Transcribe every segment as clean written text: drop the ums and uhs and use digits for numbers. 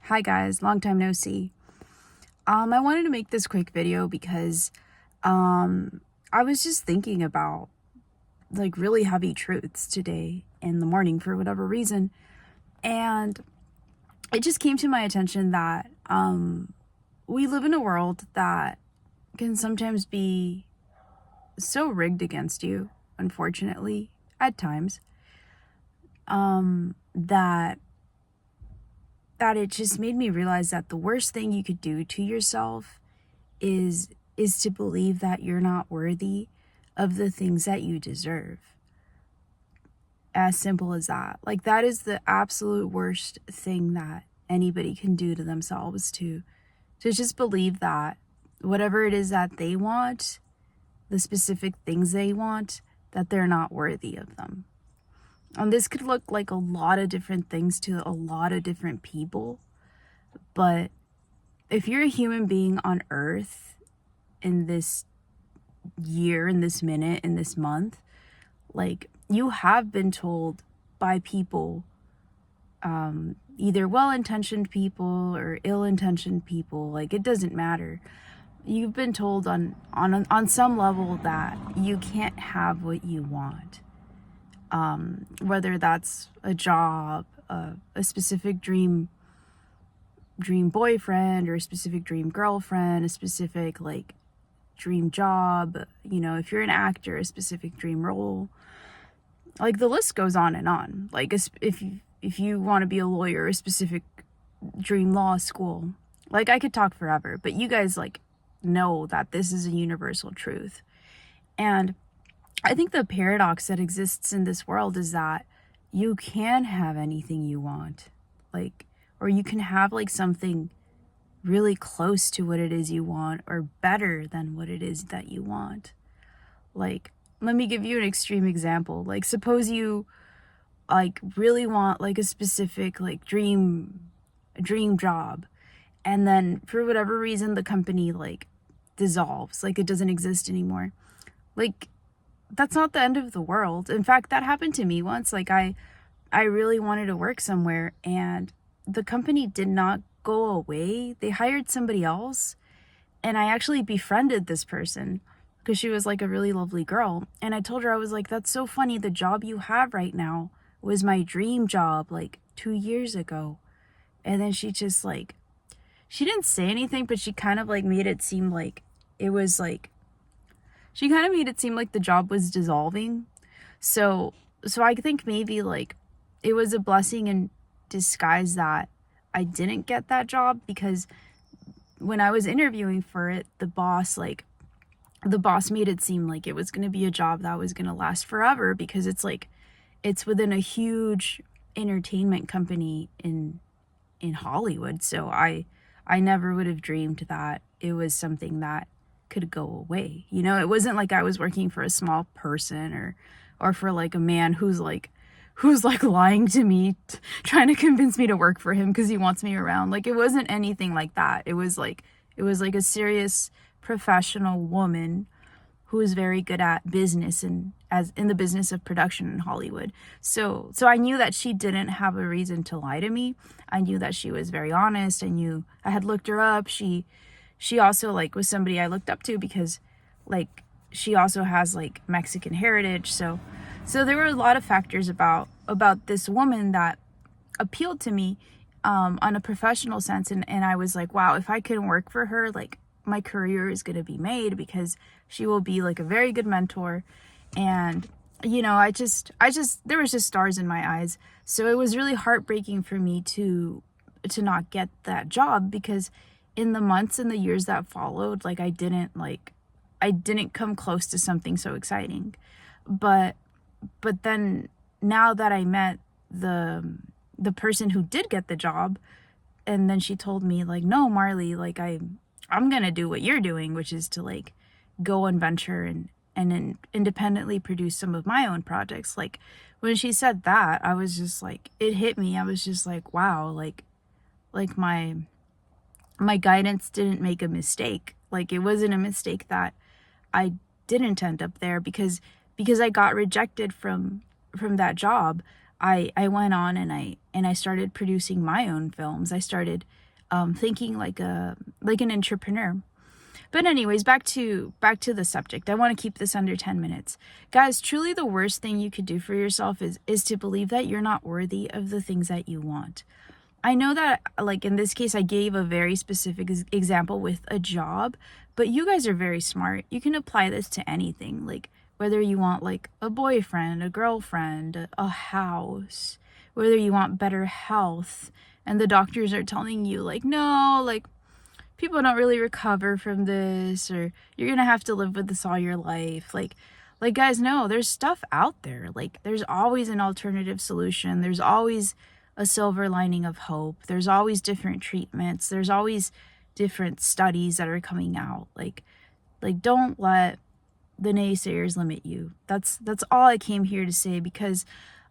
Hi guys, long time no see. I wanted to make this quick video because I was just thinking about like really heavy truths today in the morning for whatever reason, and it just came to my attention that we live in a world that can sometimes be so rigged against you, unfortunately, at times, that it just made me realize that the worst thing you could do to yourself is to believe that you're not worthy of the things that you deserve. As simple as that. Like, that is the absolute worst thing that anybody can do to themselves, to just believe that whatever it is that they want, the specific things they want, that they're not worthy of them. And this could look like a lot of different things to a lot of different people, but if you're a human being on earth in this year, in this minute, in this month, like, you have been told by people, either well-intentioned people or ill-intentioned people, like, it doesn't matter. You've been told on some level that you can't have what you want. Whether that's a job, a specific dream boyfriend, or a specific dream girlfriend, a specific like dream job, if you're an actor, a specific dream role. Like, the list goes on and on. Like, if you want to be a lawyer, a specific dream law school. Like, I could talk forever, but you guys like know that this is a universal truth. And I think the paradox that exists in this world is that you can have anything you want, like, or you can have like something really close to what it is you want, or better than what it is that you want. Like, let me give you an extreme example. Like, suppose you like really want like a specific like dream job, and then for whatever reason the company like dissolves, like it doesn't exist anymore. Like, that's not the end of the world. In fact, that happened to me once. Like, I really wanted to work somewhere, and the company did not go away. They hired somebody else, and I actually befriended this person because she was like a really lovely girl. And I told her, I was like, that's so funny. The job you have right now was my dream job like 2 years ago. And then she just like, she didn't say anything, but she kind of like made it seem like it was like, she kind of made it seem like the job was dissolving. So I think maybe like it was a blessing in disguise that I didn't get that job, because when I was interviewing for it, the boss made it seem like it was going to be a job that was going to last forever, because it's like, it's within a huge entertainment company in Hollywood. So I never would have dreamed that it was something that could go away. It wasn't like I was working for a small person, or for like a man who's like lying to me, trying to convince me to work for him because he wants me around. Like, it wasn't anything like that. It was like a serious professional woman who was very good at business, and as in the business of production in Hollywood. So I knew that she didn't have a reason to lie to me. I knew that she was very honest. I had looked her up. She also like was somebody I looked up to, because like she also has like Mexican heritage. So there were a lot of factors about this woman that appealed to me on a professional sense. And I was like, wow, if I can work for her, like, my career is going to be made, because she will be like a very good mentor. And, I just, there was just stars in my eyes. So it was really heartbreaking for me to not get that job, because in the months and the years that followed, like, I didn't come close to something so exciting. But then, now that I met the person who did get the job, and then she told me like, no, Marley, like, I'm gonna do what you're doing, which is to like go and venture and independently produce some of my own projects. Like, when she said that, I was just like, it hit me. I was just like, wow, like my guidance didn't make a mistake. Like, it wasn't a mistake that I didn't end up there because I got rejected from that job. I went on and I started producing my own films. I started thinking like an entrepreneur. But anyways, back to the subject. I want to keep this under 10 minutes. Guys, truly the worst thing you could do for yourself is to believe that you're not worthy of the things that you want. I know that, like, in this case, I gave a very specific example with a job, but you guys are very smart. You can apply this to anything, like whether you want like a boyfriend, a girlfriend, a house, whether you want better health, and the doctors are telling you like, no, like people don't really recover from this, or you're gonna have to live with this all your life. Like guys, no, there's stuff out there. Like there's always an alternative solution. There's always a silver lining of hope. There's always different treatments. There's always different studies that are coming out. Like don't let the naysayers limit you. That's all I came here to say, because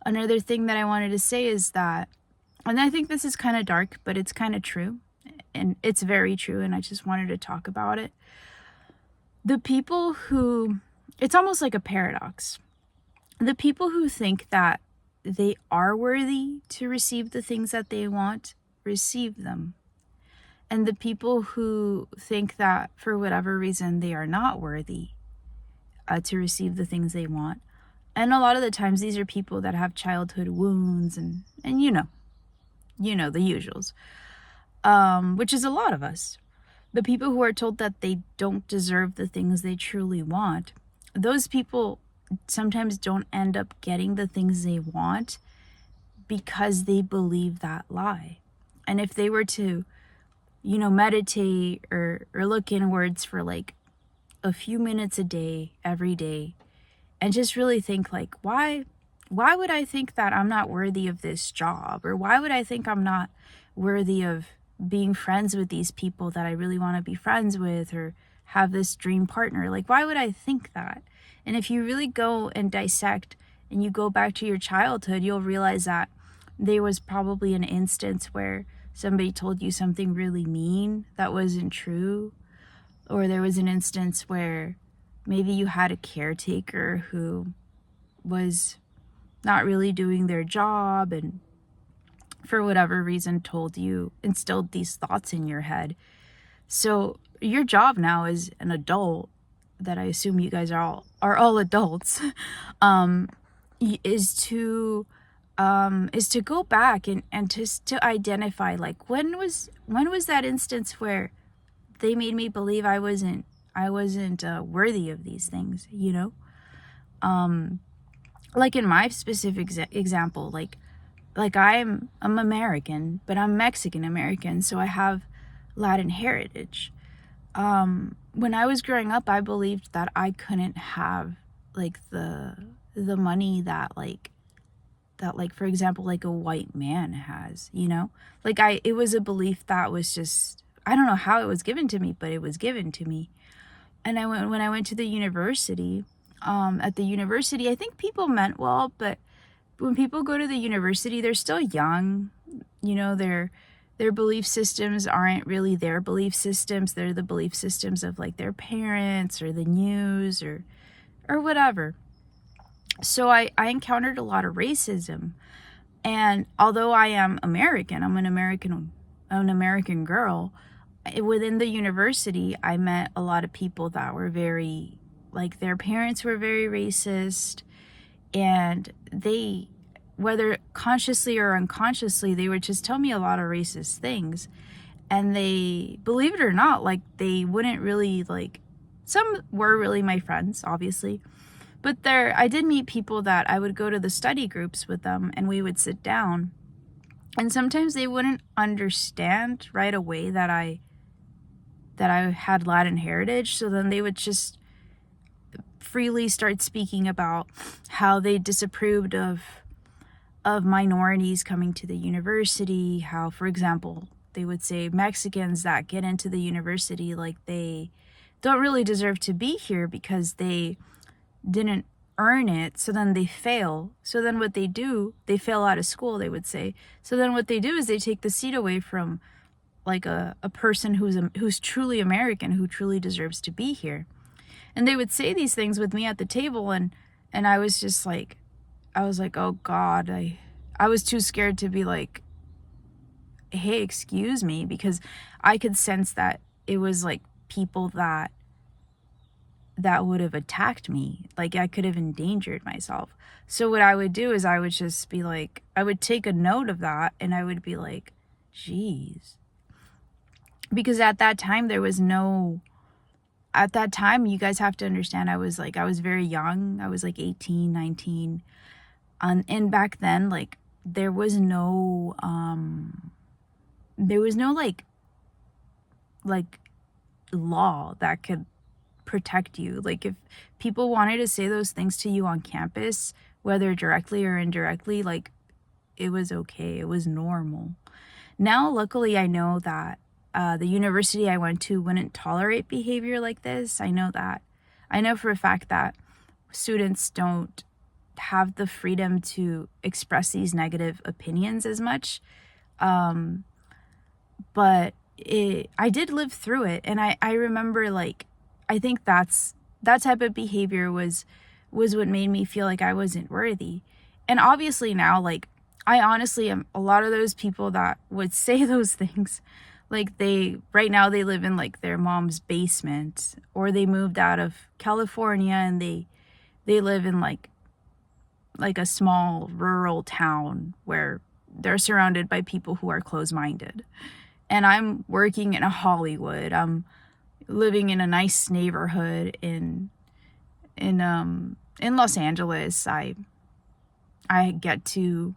another thing that I wanted to say is that, and I think this is kind of dark, but it's kind of true, and it's very true, and I just wanted to talk about it. The people who, it's almost like a paradox. The people who think that they are worthy to receive the things that they want, receive them. And the people who think that for whatever reason they are not worthy to receive the things they want. And a lot of the times these are people that have childhood wounds and you know the usuals, which is a lot of us. The people who are told that they don't deserve the things they truly want, those people sometimes don't end up getting the things they want because they believe that lie. And if they were to, meditate or look inwards for like a few minutes a day, every day, and just really think like, why would I think that I'm not worthy of this job? Or why would I think I'm not worthy of being friends with these people that I really want to be friends with, or have this dream partner? Like, why would I think that? And if you really go and dissect and you go back to your childhood, you'll realize that there was probably an instance where somebody told you something really mean that wasn't true. Or there was an instance where maybe you had a caretaker who was not really doing their job and for whatever reason instilled these thoughts in your head. So your job now as an adult, that I assume you guys are all adults, is to go back and just to identify like when was that instance where they made me believe I wasn't worthy of these things, like in my specific example, like I'm American, but I'm Mexican American, so I have Latin heritage. When I was growing up, I believed that I couldn't have like the money that for example, like a white man has, it was a belief that was just, I don't know how it was given to me, but it was given to me. And when I went to the university, at the university, I think people meant well, but when people go to the university, they're still young, their belief systems aren't really their belief systems. They're the belief systems of like their parents or the news or whatever. So I encountered a lot of racism. And although I am American, I'm an American girl, within the university, I met a lot of people that were very, like, their parents were very racist, and they, whether consciously or unconsciously, they would just tell me a lot of racist things. And they, believe it or not, like, they wouldn't really, like, some were really my friends, obviously, but I did meet people that I would go to the study groups with them, and we would sit down, and sometimes they wouldn't understand right away that I had Latin heritage. So then they would just freely start speaking about how they disapproved of minorities coming to the university. How, for example, they would say Mexicans that get into the university, like, they don't really deserve to be here because they didn't earn it, so then they fail. So then what they do, they fail out of school, they would say. So then what they do is they take the seat away from like a person who's truly American, who truly deserves to be here. And they would say these things with me at the table, and I was just like, I was like, oh God, I was too scared to be like, hey, excuse me, because I could sense that it was like people that would have attacked me. Like I could have endangered myself. So what I would do is I would just be like, I would take a note of that and I would be like, geez. Because at that time there was no, at that time, you guys have to understand, I was very young. I was like 18, 19. And back then, like there was no like law that could protect you. Like if people wanted to say those things to you on campus, whether directly or indirectly, like it was okay. It was normal. Now, luckily, I know that the university I went to wouldn't tolerate behavior like this. I know that. I know for a fact that students don't have the freedom to express these negative opinions as much. But I did live through it. And I remember, like, I think that type of behavior was what made me feel like I wasn't worthy. And obviously now, like, I honestly am a lot of those people that would say those things. Like right now they live in like their mom's basement, or they moved out of California and they live in like a small rural town where they're surrounded by people who are closed-minded. And I'm working in Hollywood. I'm living in a nice neighborhood in Los Angeles. I get to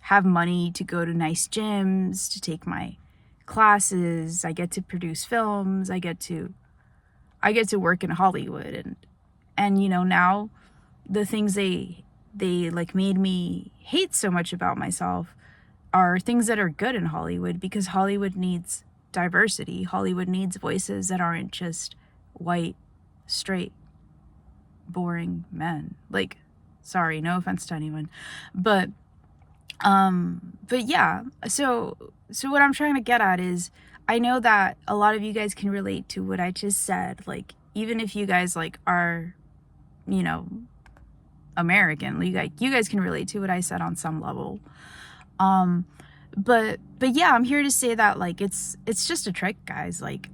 have money to go to nice gyms, to take my classes. I get to produce films. I get to work in Hollywood, and you know, now the things they like made me hate so much about myself are things that are good in Hollywood, because Hollywood needs diversity. Hollywood needs voices that aren't just white, straight, boring men. Like, sorry, no offense to anyone, but yeah, so what I'm trying to get at is, I know that a lot of you guys can relate to what I just said. Like, even if you guys like are, you know, American, you guys can relate to what I said on some level. But yeah, I'm here to say that, like, it's just a trick, guys. Like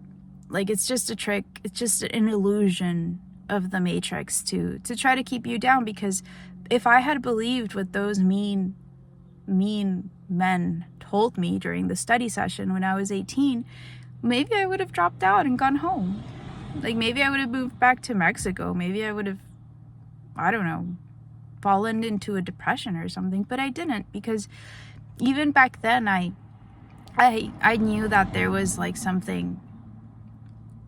it's just a trick. It's just an illusion of the Matrix to try to keep you down. Because if I had believed what those mean men told me during the study session when I was 18, maybe I would have dropped out and gone home. Like, maybe I would have moved back to Mexico. Maybe I would have, I don't know, fallen into a depression or something. But I didn't, because even back then I knew that there was like something,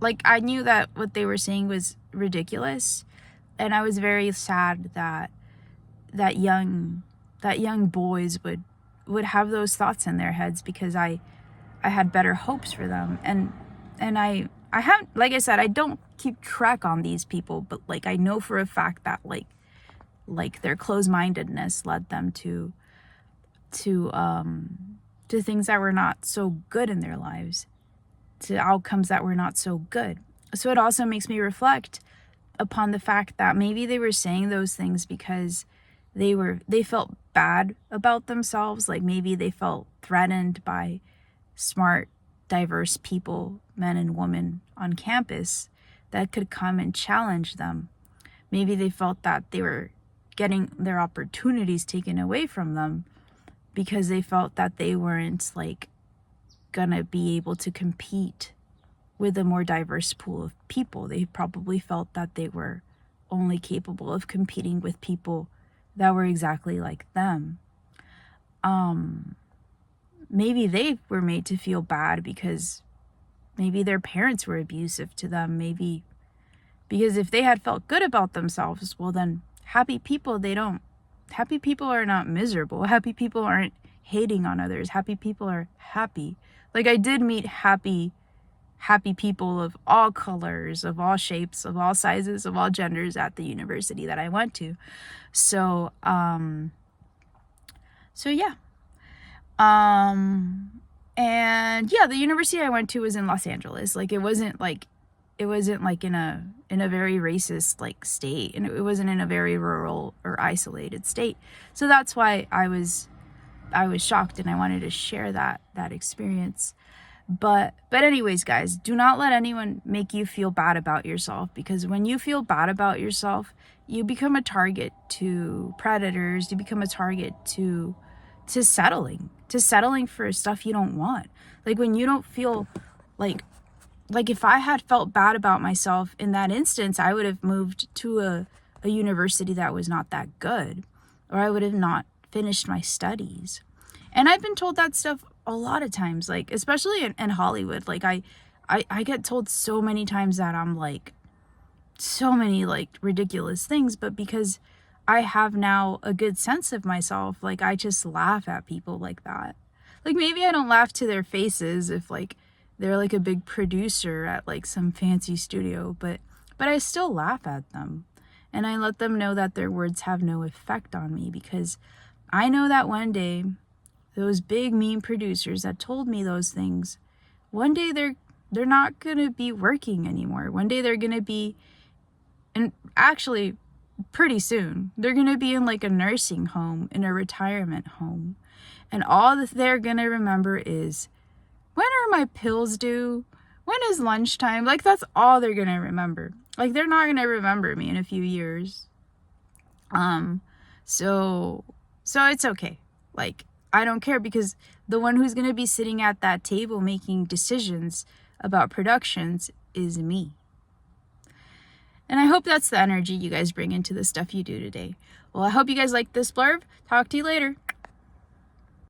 like I knew that what they were saying was ridiculous. And I was very sad that young boys would have those thoughts in their heads, because I had better hopes for them. And I haven't, like I said, I don't keep track on these people, but like I know for a fact that like their closed-mindedness led them to things that were not so good in their lives, to outcomes that were not so good. So it also makes me reflect upon the fact that maybe they were saying those things because they felt bad about themselves. Like, maybe they felt threatened by smart, diverse people, men and women on campus, that could come and challenge them. Maybe they felt that they were getting their opportunities taken away from them because they felt that they weren't like gonna be able to compete with a more diverse pool of people. They probably felt that they were only capable of competing with people that were exactly like them. Maybe they were made to feel bad because maybe their parents were abusive to them. Maybe because if they had felt good about themselves, well then happy people are not miserable. Happy people aren't hating on others. Happy people are happy. Like, I did meet happy people of all colors, of all shapes, of all sizes, of all genders at the university that I went to. So yeah. And yeah, the university I went to was in Los Angeles. Like, it wasn't like in a very racist like state, and it wasn't in a very rural or isolated state. So that's why I was I was shocked, and I wanted to share that experience. But anyways, guys, do not let anyone make you feel bad about yourself, because when you feel bad about yourself, you become a target to predators. You become a target to settling for stuff you don't want. Like when you don't feel like if I had felt bad about myself in that instance, I would have moved to a university that was not that good, or I would have not finished my studies. And I've been told that stuff a lot of times, like especially in Hollywood. Like I get told so many times that I'm like so many like ridiculous things, but because I have now a good sense of myself, like I just laugh at people like that. Like maybe I don't laugh to their faces if like they're like a big producer at like some fancy studio, but I still laugh at them. And I let them know that their words have no effect on me, because I know that one day those big mean producers that told me those things, one day they're not going to be working anymore. One day they're going to be, and actually pretty soon, they're going to be in like a nursing home, in a retirement home. And all that they're going to remember is, when are my pills due? When is lunchtime? Like that's all they're going to remember. Like they're not going to remember me in a few years. So it's okay. Like I don't care, because the one who's going to be sitting at that table making decisions about productions is me. And I hope that's the energy you guys bring into the stuff you do today. Well, I hope you guys like this blurb. Talk to you later.